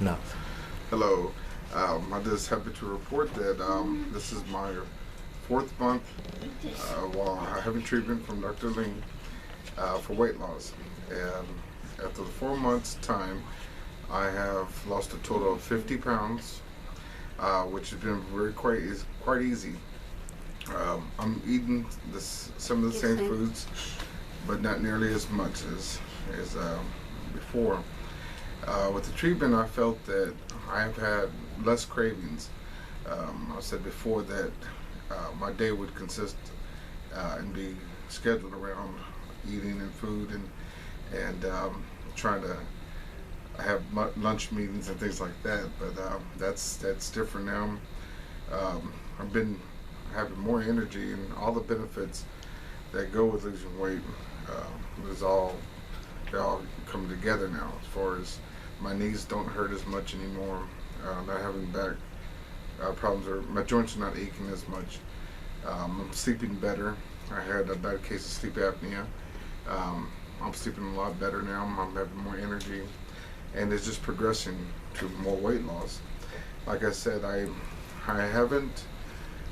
now. Hello. I'm just happy to report that this is my 4th month while having treatment from Dr. Ling for weight loss. And after the 4 months time, I have lost a total of 50 pounds, which has been quite easy. I'm eating some of the same foods, but not nearly as much as before. With the treatment, I felt that I have had less cravings. I said before that my day would consist and be scheduled around eating and food and trying to have lunch meetings and things like that. But that's different now. I've been having more energy, and all the benefits that go with losing weight they all come together now. As far as my knees don't hurt as much anymore, not having back problems, or my joints are not aching as much. I'm sleeping better. I had a bad case of sleep apnea. I'm sleeping a lot better now. I'm having more energy, and it's just progressing to more weight loss. Like I said, I haven't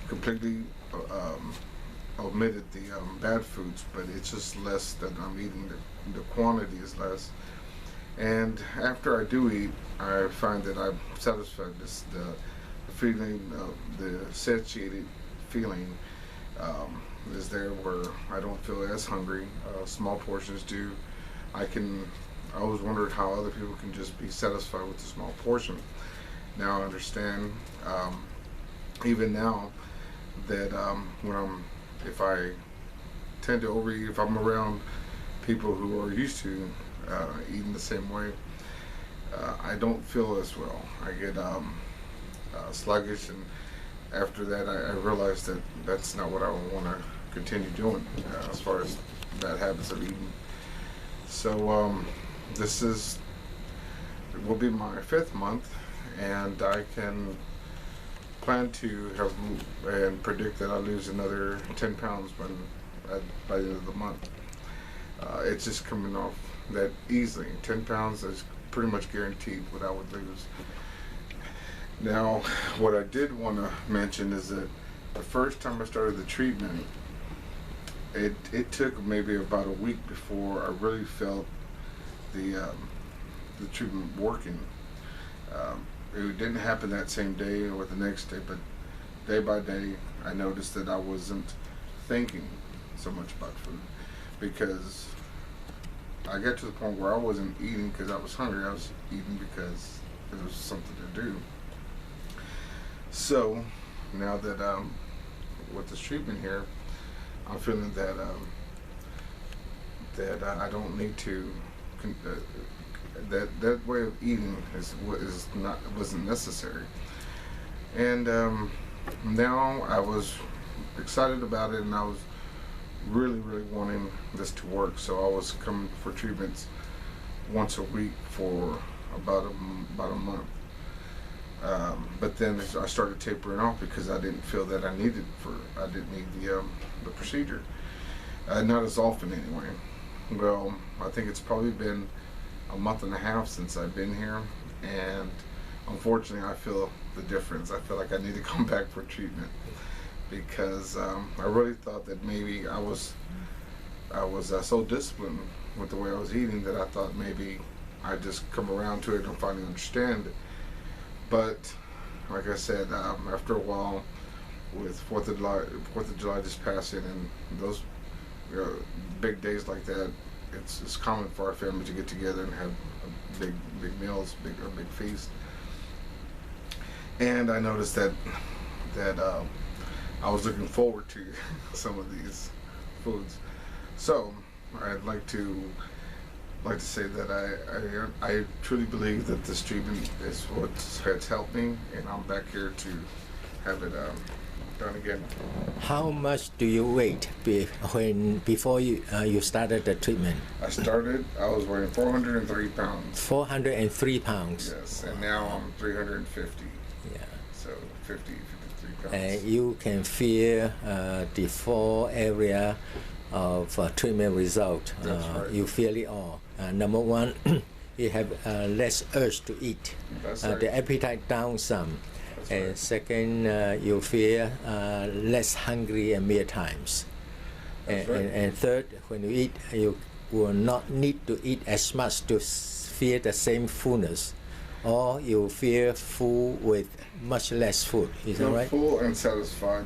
completely omitted the bad foods, but it's just less that I'm eating. The quantity is less, and after I do eat, I find that I'm satisfied. The feeling, the satiated feeling is there, where I don't feel as hungry. Small portions do. I always wondered how other people can just be satisfied with a small portion. Now I understand, even now, that if I tend to overeat, if I'm around people who are used to eating the same way, I don't feel as well. I get sluggish, and after that I realized that that's not what I want to continue doing as far as bad habits of eating. So this will be my 5th month, and I can plan to have and predict that I'll lose another 10 pounds by the end of the month. It's just coming off that easily. 10 pounds is pretty much guaranteed what I would lose. Now, what I did want to mention is that the first time I started the treatment, it took maybe about a week before I really felt the treatment working. It didn't happen that same day or the next day, but day by day I noticed that I wasn't thinking so much about food, because I got to the point where I wasn't eating because I was hungry. I was eating because it was something to do. So now that with this treatment here, I'm feeling that I don't need to. That way of eating wasn't necessary. And now I was excited about it, and I was really wanting this to work. So I was coming for treatments once a week for about a month. But then I started tapering off because I didn't feel that I didn't need the procedure. Not as often anyway. Well, I think it's probably been a month and a half since I've been here, and unfortunately I feel the difference. I feel like I need to come back for treatment, because I really thought that maybe I was so disciplined with the way I was eating that I thought maybe I'd just come around to it and finally understand it. But like I said, after a while, with 4th of July just passing, and those big days like that, it's common for our family to get together and have big meals, big feast. And I noticed that I was looking forward to some of these foods. So I'd like to say that I truly believe that this treatment is what has helped me, and I'm back here to have it done again. How much do you weigh before you started the treatment? I was weighing 403 pounds. 403 pounds. Yes, and now I'm 350. Yeah. So 53 pounds. And you can feel the 4 area of treatment result. That's right. You feel it all. Number one, you have less urge to eat. That's right. The appetite down some. That's And right. second, you feel less hungry at meal times. That's right. And third, when you eat, you will not need to eat as much to feel the same fullness, or you feel full with much less food. Is that Feel right? full and satisfied.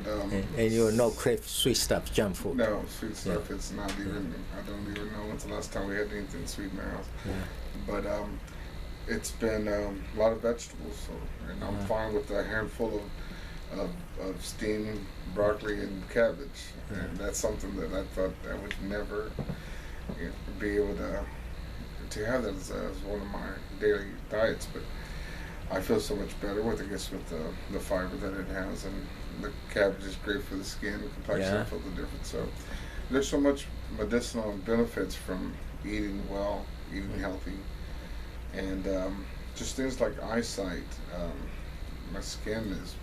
And you will not crave sweet stuff, junk food. No, sweet stuff. It's not even. I don't even know when's the last time we had anything sweet in my house. Yeah. But it's been a lot of vegetables, so, and I'm fine with a handful of steamed broccoli and cabbage, and that's something that I thought I would never be able to have that as one of my daily diets. But I feel so much better with, I guess, with the fiber that it has, and the cabbage is great for the skin, the complexion. Yeah. I feel the difference. So there's so much medicinal benefits from eating well, eating healthy, and just things like eyesight. My skin is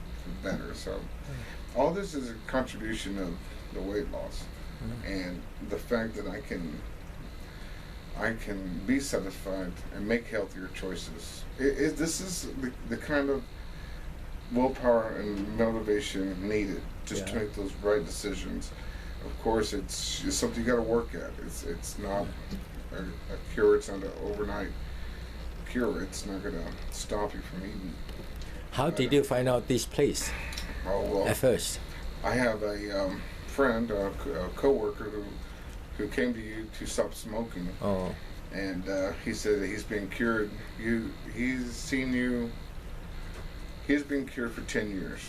better. So all this is a contribution of the weight loss, and the fact that I can be satisfied and make healthier choices. This is the kind of willpower and motivation needed just to make those right decisions. Of course, it's something you got to work at. It's not a cure. It's not an overnight cure. It's not going to stop you from eating. How did you find out this place Oh well. at first? I have a friend, a coworker who came to you to stop smoking. Oh, And he said that he's been cured. He's been cured for 10 years.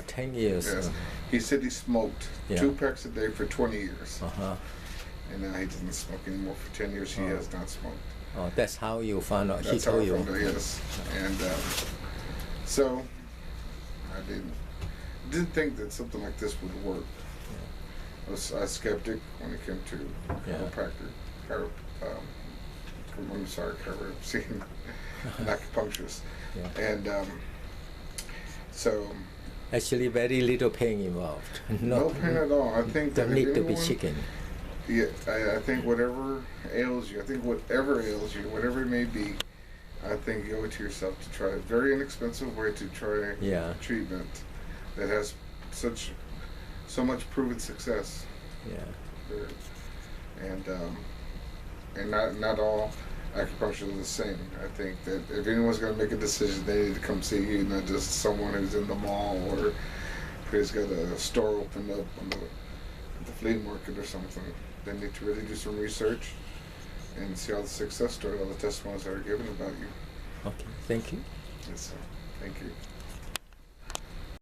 10 years. Yes. He said he smoked Yeah. 2 packs a day for 20 years. Uh-huh. And now he doesn't smoke anymore for 10 years. He has not smoked. Oh, that's how you found out. That's He told how I you. found out, yes. And so I didn't think that something like this would work. I was a skeptic when it came to chiropractor. I'm sorry, seeing an acupuncturist. Yeah. And so Actually, very little pain involved. no pain at all. I think that Don't if need to be anyone- chicken. Yeah, I think whatever ails you, whatever it may be, I think you owe it to yourself to try a very inexpensive way to try treatment that has so much proven success. Yeah. And not all acupuncture is the same. I think that if anyone's going to make a decision, they need to come see you, not just someone who's in the mall or who's got a store opened up at the flea market or something. They need to really do some research and see all the success stories, all the testimonies that are given about you. Okay. Thank you. Yes, sir. Thank you.